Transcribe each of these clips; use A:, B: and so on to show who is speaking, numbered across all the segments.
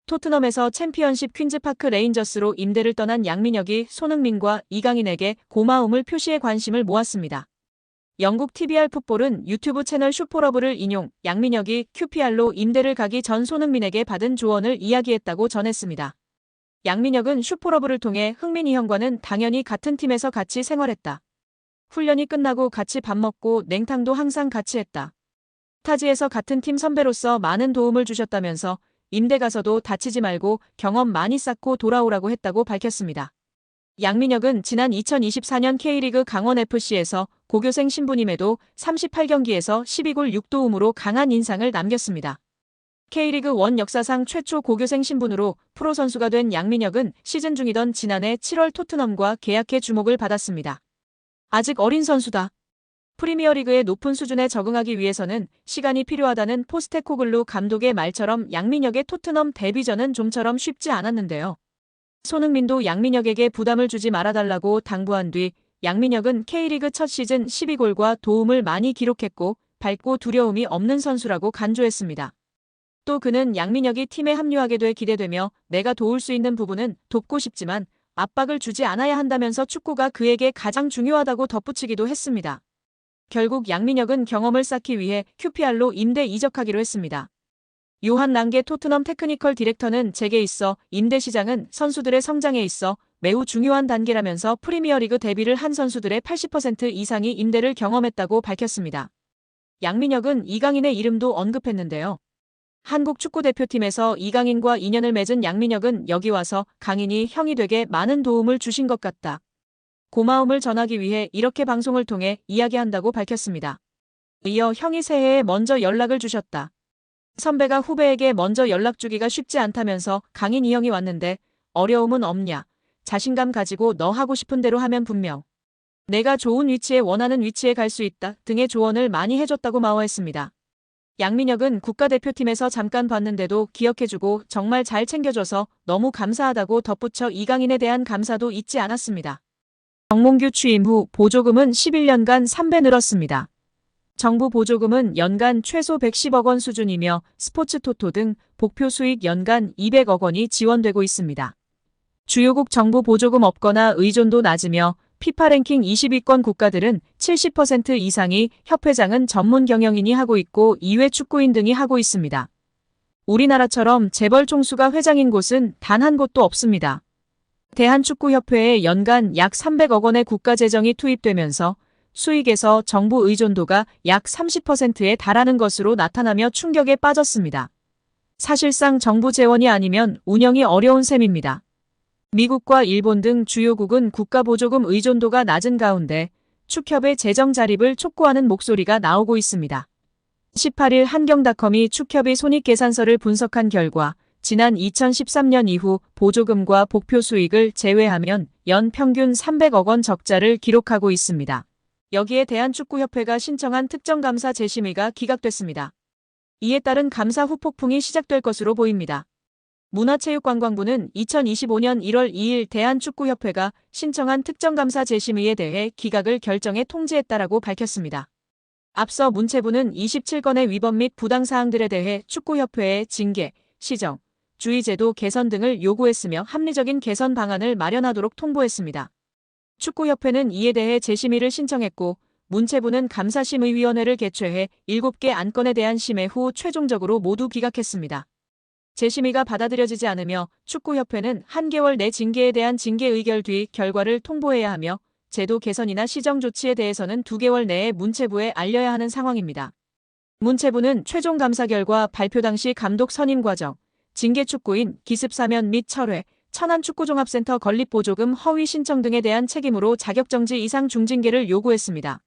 A: 토트넘에서 챔피언십 퀸즈파크 레인저스로 임대를 떠난 양민혁이 손흥민과 이강인에게 고마움을 표시해 관심을 모았습니다. 영국 TVR 풋볼은 유튜브 채널 슈퍼러브를 인용, 양민혁이 QPR로 임대를 가기 전 손흥민에게 받은 조언을 이야기했다고 전했습니다. 양민혁은 슈퍼러브를 통해 흥민이 형과는 당연히 같은 팀에서 같이 생활했다. 훈련이 끝나고 같이 밥 먹고 냉탕도 항상 같이 했다. 타지에서 같은 팀 선배로서 많은 도움을 주셨다면서 임대 가서도 다치지 말고 경험 많이 쌓고 돌아오라고 했다고 밝혔습니다. 양민혁은 지난 2024년 K리그 강원FC에서 고교생 신분임에도 38경기에서 12골 6도움으로 강한 인상을 남겼습니다. K리그 1 역사상 최초 고교생 신분으로 프로 선수가 된 양민혁은 시즌 중이던 지난해 7월 토트넘과 계약해 주목을 받았습니다. 아직 어린 선수다. 프리미어리그의 높은 수준에 적응하기 위해서는 시간이 필요하다는 포스테코글루 감독의 말처럼 양민혁의 토트넘 데뷔전은 좀처럼 쉽지 않았는데요. 손흥민도 양민혁에게 부담을 주지 말아달라고 당부한 뒤 양민혁은 K리그 첫 시즌 12골과 도움을 많이 기록했고 밝고 두려움이 없는 선수라고 간주했습니다. 또 그는 양민혁이 팀에 합류하게 돼 기대되며 내가 도울 수 있는 부분은 돕고 싶지만 압박을 주지 않아야 한다면서 축구가 그에게 가장 중요하다고 덧붙이기도 했습니다. 결국 양민혁은 경험을 쌓기 위해 QPR로 임대 이적하기로 했습니다. 요한 랑게 토트넘 테크니컬 디렉터는 제게 있어 임대 시장은 선수들의 성장에 있어 매우 중요한 단계라면서 프리미어리그 데뷔를 한 선수들의 80% 이상이 임대를 경험했다고 밝혔습니다. 양민혁은 이강인의 이름도 언급했는데요. 한국 축구대표팀에서 이강인과 인연을 맺은 양민혁은 여기 와서 강인이 형이 되게 많은 도움을 주신 것 같다. 고마움을 전하기 위해 이렇게 방송을 통해 이야기한다고 밝혔습니다. 이어 형이 새해에 먼저 연락을 주셨다. 선배가 후배에게 먼저 연락 주기가 쉽지 않다면서 강인 이 형이 왔는데 어려움은 없냐. 자신감 가지고 너 하고 싶은 대로 하면 분명. 내가 좋은 위치에 원하는 위치에 갈 수 있다 등의 조언을 많이 해줬다고 마워했습니다. 양민혁은 국가대표팀에서 잠깐 봤는데도 기억해주고 정말 잘 챙겨줘서 너무 감사하다고 덧붙여 이강인에 대한 감사도 잊지 않았습니다. 정몽규 취임 후 보조금은 11년간 3배 늘었습니다. 정부 보조금은 연간 최소 110억 원 수준이며 스포츠 토토 등 복표 수익 연간 200억 원이 지원되고 있습니다. 주요국 정부 보조금 없거나 의존도 낮으며 피파 랭킹 20위권 국가들은 70% 이상이 협회장은 전문 경영인이 하고 있고 이외 축구인 등이 하고 있습니다. 우리나라처럼 재벌 총수가 회장인 곳은 단 한 곳도 없습니다. 대한축구협회에 연간 약 300억 원의 국가재정이 투입되면서 수익에서 정부 의존도가 약 30%에 달하는 것으로 나타나며 충격에 빠졌습니다. 사실상 정부 재원이 아니면 운영이 어려운 셈입니다. 미국과 일본 등 주요국은 국가보조금 의존도가 낮은 가운데 축협의 재정 자립을 촉구하는 목소리가 나오고 있습니다. 18일 한경닷컴이 축협의 손익계산서를 분석한 결과 지난 2013년 이후 보조금과 복표 수익을 제외하면 연 평균 300억 원 적자를 기록하고 있습니다. 여기에 대한축구협회가 신청한 특정감사 재심의가 기각됐습니다. 이에 따른 감사 후폭풍이 시작될 것으로 보입니다. 문화체육관광부는 2025년 1월 2일 대한축구협회가 신청한 특정감사 재심의에 대해 기각을 결정해 통지했다라고 밝혔습니다. 앞서 문체부는 27건의 위법 및 부당사항들에 대해 축구협회에 징계, 시정, 주의제도 개선 등을 요구했으며 합리적인 개선 방안을 마련하도록 통보했습니다. 축구협회는 이에 대해 재심의를 신청했고 문체부는 감사심의위원회를 개최해 7개 안건에 대한 심의 후 최종적으로 모두 기각했습니다. 재심의가 받아들여지지 않으며 축구협회는 한 개월 내 징계에 대한 징계 의결 뒤 결과를 통보해야 하며 제도 개선이나 시정 조치에 대해서는 2개월 내에 문체부에 알려야 하는 상황입니다. 문체부는 최종 감사 결과 발표 당시 감독 선임 과정, 징계 축구인 기습 사면 및 철회, 천안축구종합센터 건립보조금 허위 신청 등에 대한 책임으로 자격정지 이상 중징계를 요구했습니다.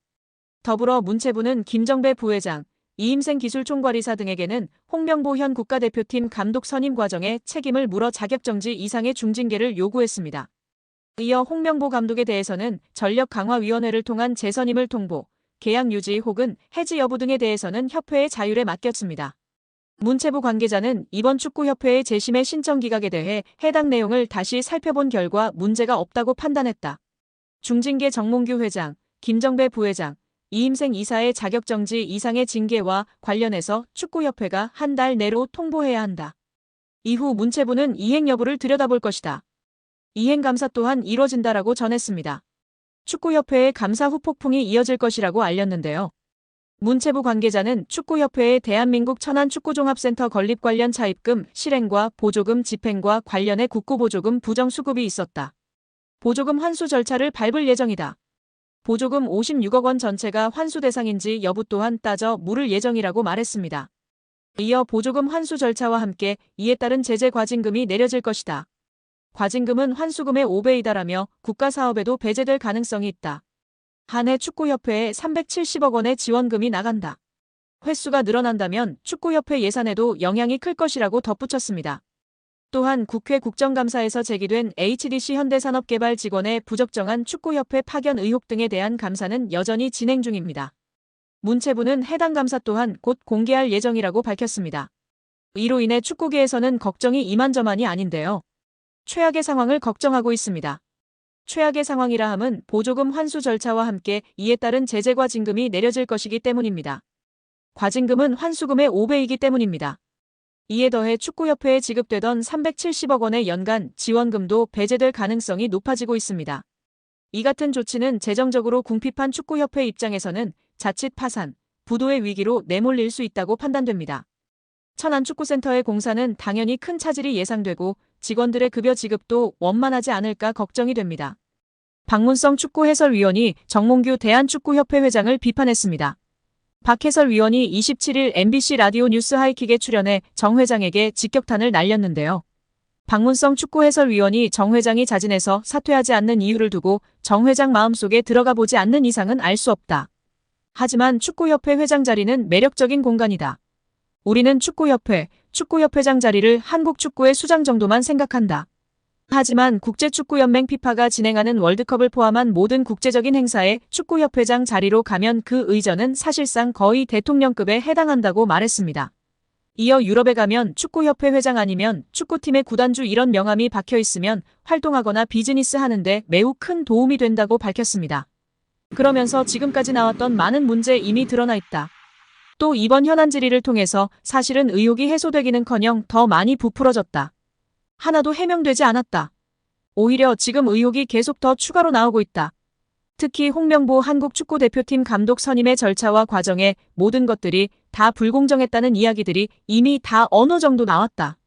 A: 더불어 문체부는 김정배 부회장, 이임생 기술총괄이사 등에게는 홍명보 현 국가대표팀 감독 선임 과정에 책임을 물어 자격정지 이상의 중징계를 요구했습니다. 이어 홍명보 감독에 대해서는 전력강화위원회를 통한 재선임을 통보, 계약 유지 혹은 해지 여부 등에 대해서는 협회의 자율에 맡겼습니다. 문체부 관계자는 이번 축구협회의 재심의 신청 기각에 대해 해당 내용을 다시 살펴본 결과 문제가 없다고 판단했다. 중징계 정몽규 회장, 김정배 부회장, 이임생 이사의 자격정지 이상의 징계와 관련해서 축구협회가 한 달 내로 통보해야 한다. 이후 문체부는 이행 여부를 들여다볼 것이다. 이행 감사 또한 이뤄진다라고 전했습니다. 축구협회의 감사 후 폭풍이 이어질 것이라고 알렸는데요. 문체부 관계자는 축구협회의 대한민국 천안축구종합센터 건립 관련 차입금, 실행과 보조금 집행과 관련해 국고보조금 부정 수급이 있었다. 보조금 환수 절차를 밟을 예정이다. 보조금 56억 원 전체가 환수 대상인지 여부 또한 따져 물을 예정이라고 말했습니다. 이어 보조금 환수 절차와 함께 이에 따른 제재 과징금이 내려질 것이다. 과징금은 환수금의 5배이다라며 국가사업에도 배제될 가능성이 있다. 한 해 축구협회에 370억 원의 지원금이 나간다. 횟수가 늘어난다면 축구협회 예산에도 영향이 클 것이라고 덧붙였습니다. 또한 국회 국정감사에서 제기된 HDC 현대산업개발 직원의 부적정한 축구협회 파견 의혹 등에 대한 감사는 여전히 진행 중입니다. 문체부는 해당 감사 또한 곧 공개할 예정이라고 밝혔습니다. 이로 인해 축구계에서는 걱정이 이만저만이 아닌데요. 최악의 상황을 걱정하고 있습니다. 최악의 상황이라 함은 보조금 환수 절차와 함께 이에 따른 제재 과징금이 내려질 것이기 때문입니다. 과징금은 환수금의 5배이기 때문입니다. 이에 더해 축구협회에 지급되던 370억 원의 연간 지원금도 배제될 가능성이 높아지고 있습니다. 이 같은 조치는 재정적으로 궁핍한 축구협회 입장에서는 자칫 파산, 부도의 위기로 내몰릴 수 있다고 판단됩니다. 천안축구센터의 공사는 당연히 큰 차질이 예상되고 직원들의 급여 지급도 원만하지 않을까 걱정이 됩니다. 박문성 축구해설위원이 정몽규 대한축구협회 회장을 비판했습니다. 박 해설위원이 27일 MBC 라디오 뉴스 하이킥에 출연해 정 회장에게 직격탄을 날렸는데요. 박문성 축구해설위원이 정 회장이 자진해서 사퇴하지 않는 이유를 두고 정 회장 마음속에 들어가 보지 않는 이상은 알 수 없다. 하지만 축구협회 회장 자리는 매력적인 공간이다. 우리는 축구협회장 자리를 한국 축구의 수장 정도만 생각한다. 하지만 국제축구연맹 피파가 진행하는 월드컵을 포함한 모든 국제적인 행사에 축구협회장 자리로 가면 그 의전은 사실상 거의 대통령급에 해당한다고 말했습니다. 이어 유럽에 가면 축구협회 회장 아니면 축구팀의 구단주 이런 명함이 박혀 있으면 활동하거나 비즈니스 하는데 매우 큰 도움이 된다고 밝혔습니다. 그러면서 지금까지 나왔던 많은 문제 이미 드러나 있다. 또 이번 현안 질의를 통해서 사실은 의혹이 해소되기는커녕 더 많이 부풀어졌다. 하나도 해명되지 않았다. 오히려 지금 의혹이 계속 더 추가로 나오고 있다. 특히 홍명보 한국 축구대표팀 감독 선임의 절차와 과정에 모든 것들이 다 불공정했다는 이야기들이 이미 다 어느 정도 나왔다.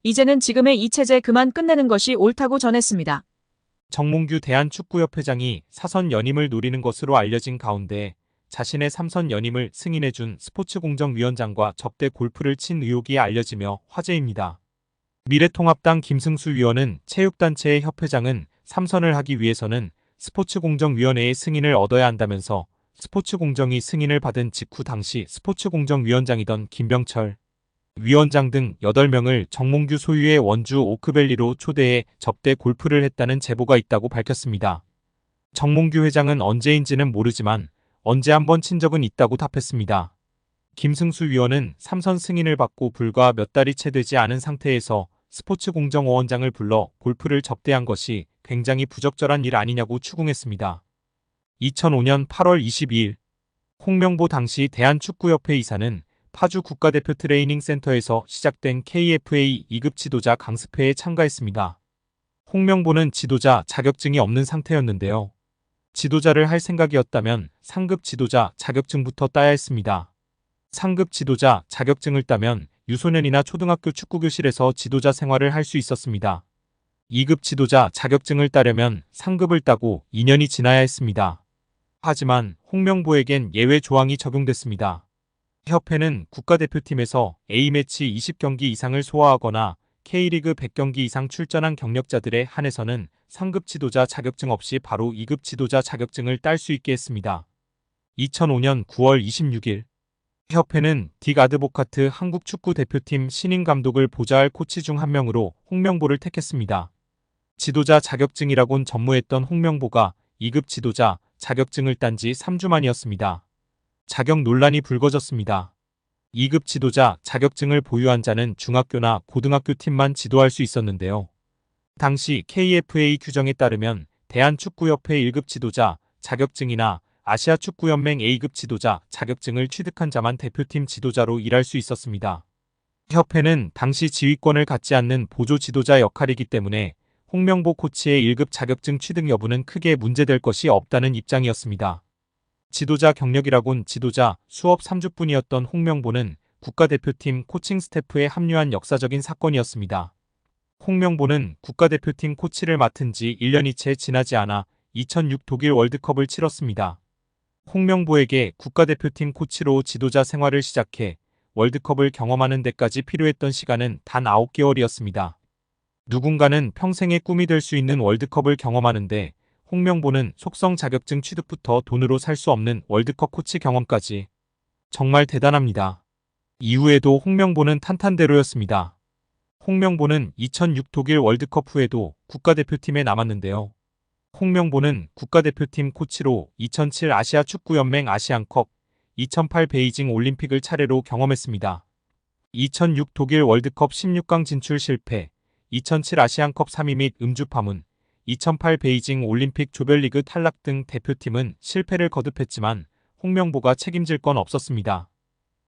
A: 이제는 지금의 이 체제 그만 끝내는 것이 옳다고 전했습니다.
B: 정몽규 대한축구협회장이 사선 연임을 노리는 것으로 알려진 가운데 자신의 3선 연임을 승인해준 스포츠공정위원장과 접대 골프를 친 의혹이 알려지며 화제입니다. 미래통합당 김승수 위원은 체육단체의 협회장은 3선을 하기 위해서는 스포츠공정위원회의 승인을 얻어야 한다면서 스포츠공정위 승인을 받은 직후 당시 스포츠공정위원장이던 김병철 위원장 등 8명을 정몽규 소유의 원주 오크밸리로 초대해 접대 골프를 했다는 제보가 있다고 밝혔습니다. 정몽규 회장은 언제인지는 모르지만 언제 한번 친 적은 있다고 답했습니다. 김승수 위원은 3선 승인을 받고 불과 몇 달이 채 되지 않은 상태에서 스포츠공정위원장을 불러 골프를 접대한 것이 굉장히 부적절한 일 아니냐고 추궁했습니다. 2005년 8월 22일 홍명보 당시 대한축구협회 이사는 파주 국가대표 트레이닝 센터에서 시작된 KFA 2급 지도자 강습회에 참가했습니다. 홍명보는 지도자 자격증이 없는 상태였는데요. 지도자를 할 생각이었다면 상급 지도자 자격증부터 따야 했습니다. 상급 지도자 자격증을 따면 유소년이나 초등학교 축구교실에서 지도자 생활을 할 수 있었습니다. 2급 지도자 자격증을 따려면 상급을 따고 2년이 지나야 했습니다. 하지만 홍명보에겐 예외 조항이 적용됐습니다. 협회는 국가대표팀에서 A매치 20경기 이상을 소화하거나 K리그 100경기 이상 출전한 경력자들에 한해서는 상급 지도자 자격증 없이 바로 2급 지도자 자격증을 딸 수 있게 했습니다. 2005년 9월 26일 협회는 딕 아드보카트 한국 축구 대표팀 신인 감독을 보좌할 코치 중 한 명으로 홍명보를 택했습니다. 지도자 자격증이라곤 전무했던 홍명보가 2급 지도자 자격증을 딴 지 3주 만이었습니다. 자격 논란이 불거졌습니다. 2급 지도자 자격증을 보유한 자는 중학교나 고등학교 팀만 지도할 수 있었는데요. 당시 KFA 규정에 따르면 대한축구협회 1급 지도자 자격증이나 아시아축구연맹 A급 지도자 자격증을 취득한 자만 대표팀 지도자로 일할 수 있었습니다. 협회는 당시 지휘권을 갖지 않는 보조 지도자 역할이기 때문에 홍명보 코치의 1급 자격증 취득 여부는 크게 문제될 것이 없다는 입장이었습니다. 지도자 경력이라곤 지도자 수업 3주뿐이었던 홍명보는 국가대표팀 코칭 스태프에 합류한 역사적인 사건이었습니다. 홍명보는 국가대표팀 코치를 맡은 지 1년이 채 지나지 않아 2006 독일 월드컵을 치렀습니다. 홍명보에게 국가대표팀 코치로 지도자 생활을 시작해 월드컵을 경험하는 데까지 필요했던 시간은 단 9개월이었습니다. 누군가는 평생의 꿈이 될 수 있는 월드컵을 경험하는데 홍명보는 속성 자격증 취득부터 돈으로 살 수 없는 월드컵 코치 경험까지. 정말 대단합니다. 이후에도 홍명보는 탄탄대로였습니다. 홍명보는 2006 독일 월드컵 후에도 국가대표팀에 남았는데요. 홍명보는 국가대표팀 코치로 2007 아시아 축구연맹 아시안컵, 2008 베이징 올림픽을 차례로 경험했습니다. 2006 독일 월드컵 16강 진출 실패, 2007 아시안컵 3위 및 음주 파문, 2008 베이징 올림픽 조별리그 탈락 등 대표팀은 실패를 거듭했지만 홍명보가 책임질 건 없었습니다.